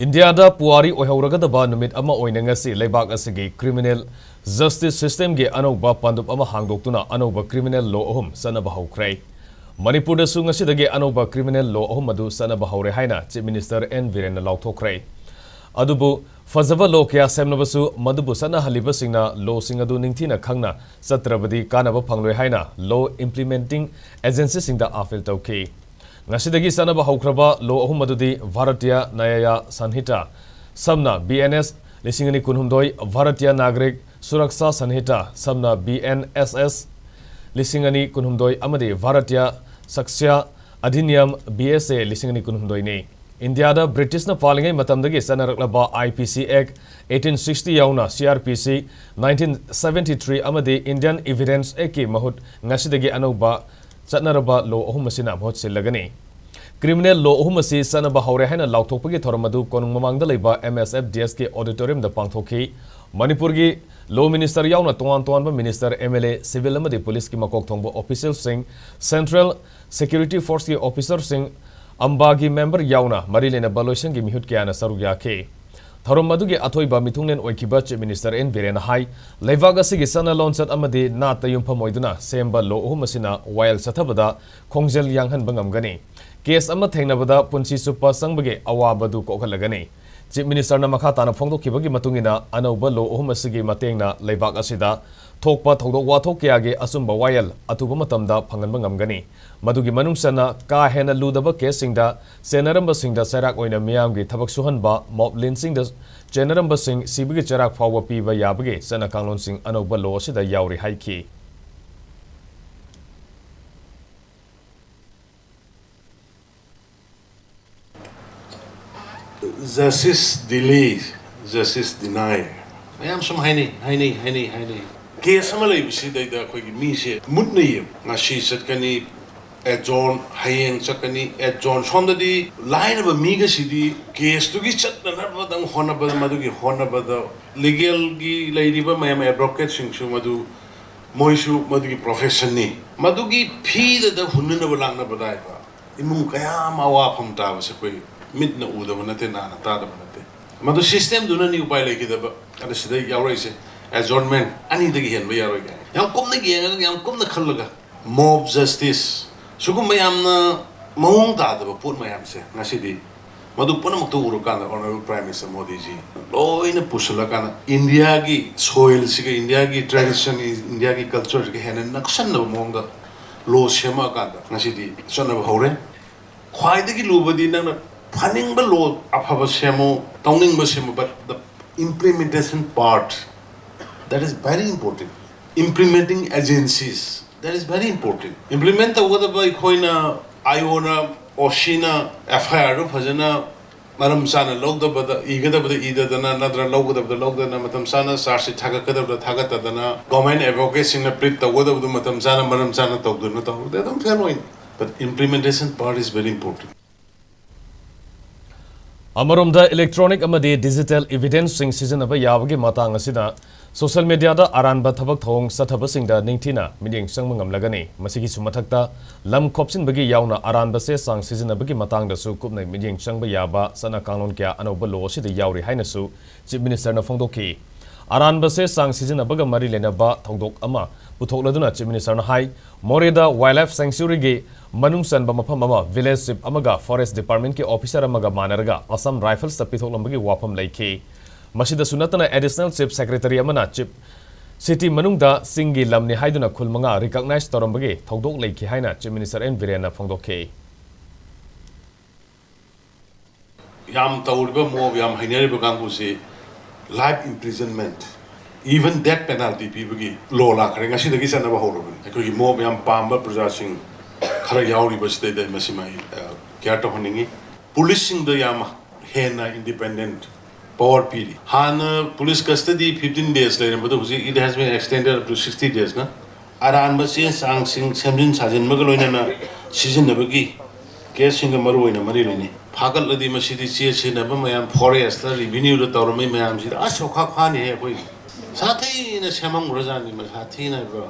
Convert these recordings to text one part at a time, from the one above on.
India da puari oihoragada numit ama oinangasi leibak asigi criminal justice system ge Anouba pandup ama hangdoktuna Anouba criminal law ahum sanaba houre. Manipur Dasu Ngasidagi Anouba criminal law ahum adu sanaba houre haina Chief Minister Biren laothokhre. Adubu fazava law kya semnabasu madubu sana haliba singna law singadu ningthina khangna satrabadi kanaba phangloi haina law implementing agency singda afil tawki. Ngasidagi sanaba haukraba law ahum adudi Bharatiya Naya Sanhita samna BNS lisingani kunhumdoi Bharatiya Nagrik Suraksha Sanhita samna BNSS lisingani kunhumdoi amadi Bharatiya Saksya Adhiniyam BSA lisingani kunhumdoi ni India da British na palingai matamdagi sanaraklaba IPC Act 1860 yauna CRPC 1973 amadi Indian Evidence Act ki mahut ngasidagi Anouba Chatnaba law ahum masina mahut silagani criminal law ahum asi sanaba houre haina laothokpagi thoramadu konung mamangda leiba MSFDS ke auditorium da pangthokhi Manipur gi law minister yauna tongan ba minister MLA civil amadi police ki makok thongba official sing central security force ki officer sing ambagi member yauna marilena baloisang gi mihut kya na sarugya ke thorom madugi athoiba mithungnen oikiba Chief Minister Biren hai leivaga sigi sana launch amadi na tayum phamoiduna semba law ahum asina while sathabada khongjel yanghan bangamgani case ama thengnabada punsi supa sangbage awabadu kokhalagani Chief Minister na makha tana phongdokibagi matungina Anouba law ahum asigi matengna leibak asida thokpa thodok wathok kyage asumba while atuba matamda phanganba ngamgani madugi manungsana ka hena ludaba case singda senaramba singda sarak oina miyamgi thabak suhanba mob lynching da generamba sing sibigi charak phawwa piba yabage sana kanglon sing Anouba law asida yauri haiki Justice delay, justice deny. I am some haini. Case sama lay bisi day da koi mi se mutni ngasi satkani adjourn hayeng sakani adjourn sonda di line ba mi ga sidi case to gi chat na ba dang hona ba madu gi hona ba da legal gi lady ba mayam advocate sing su madu moisu madu gi profession ni madu gi phi da hunna ba lang na ba dai ba imung kaya ma wa pham ta ba se koi mid na uda ba nate na ta da ba nate madu system duna ni upai leki da ba ada sidai yawrai se adjournment ani dagi hen ba yaroi ga yam komna gi yam komna khallaga mob justice sugum mayam na maung ta da ba put mayam se ngasidi madu puna muktu uru kana honorable prime minister modi ji loina pusula kana india gi soil siga india gi tradition india gi culture gi hen naksan na mong da lo shema kana ngasidi sonna ba hore khwai dagi lubadi na planning ba law afaba semo towning ba semo but the implementation part that is very important implementing agencies that is very important implement the wada by koina iona oshina fir phajana maram sana logda bada igada bada ida dana nadra logda bada logda na matam sana sarsi thaga kada bada thaga tadana government advocacy na prit the wada bada matam sana maram sana tawdu na taw they don't fair win but implementation part is very important Amarumda electronic amadi digital evidence sing season aba yabagi matang asida social media da aranba thabak thong sathaba singda ningthina mining sangmangam lagani masigi sumathakta lam khopsin bagi yauna aranba se sang season abagi matang da su kupnai mining sangba yaba sana kanglon kya Anouba law sida yauri haina su Chief Minister na phongdoki aranba se sang season abaga mari lenaba thongdok ama puthokladuna Chief Minister na hai Moreda Wildlife Sanctuary ge manung san ba mafam ama village chief amaga forest department ke officer amaga manarga Assam Rifles ta pithoklambagi wafam laiki masida sunatana additional chief secretary amana chief city manungda singi lamni haiduna khulmanga recognize torambagi thodok laiki haina Chief Minister Biren na phongdokhe yam tawurba mo yam hainari ba kangu se life imprisonment even death penalty pibagi law la khare ngasi dagi sanaba horu ko gi mo yam pamba praja sing khara yauri basde da masimai kya to honingi policing da yam hena independent power piri han police custody 15 days later but it has been extended up to 60 days na aran basi sang sing semjin sajin magaloina na season na bagi case sing maruina mari leni phagal ladi masidi che che na ba mayam forest la revenue da tawrmai mayam si asokha khani he koi sathai na semang rajani ma sathai na ba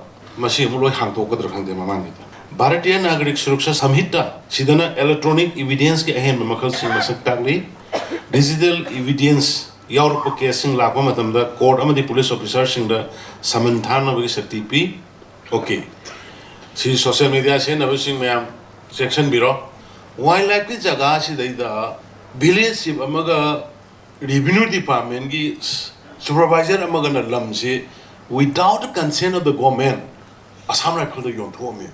masi muloi hang to kadra khang de mamang ni Bharatiya Nagrik Suruksha Samhita Sidana electronic evidence ke ahem makhal sing masak takli digital evidence yaurpa casing lakwa matamda court amadi police officer singda saman thana bagi sakti pi okay si social media se na sing mayam section biro wildlife ki jaga si daida village si amaga revenue department ki supervisor amaga na lam se without the consent of the government Assam Rifle the yon thome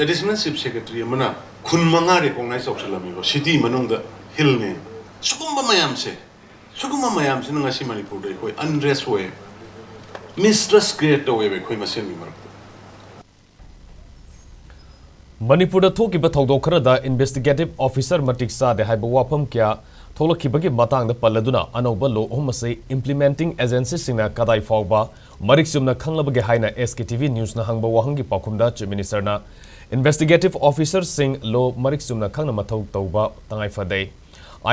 additional chief secretary amana kun manga recognize opsalami go city manung the hill ne sugumba mayam se ngasi Manipur dai koi unrest way mistress create the way koi masen mi mar Manipur da thokiba thodok khara da investigative officer matik sa de haiba wafam kya tholakibagi matang da paladuna Anouba law ahum ase implementing agencies singna kadai fawba marik sumna khanglabage haina SKTV news na hangba wahangi pakhumda Chief Minister na investigative officer sing law marik sumna khangna mathau tauba tangai fadai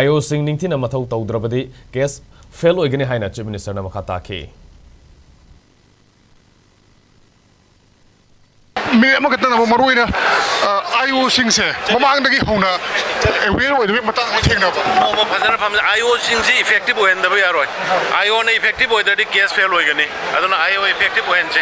IO sing ningthina mathau taudrabadi case fail oigani haina Chief Minister na makhata ki me amakata na maruina IO singse mamangdagi hona aware oidbe matang thengna mo phajana pham IO singse effective hoen da yaroi IO na effective hoidadi case fail hoigani aduna IO effective hoense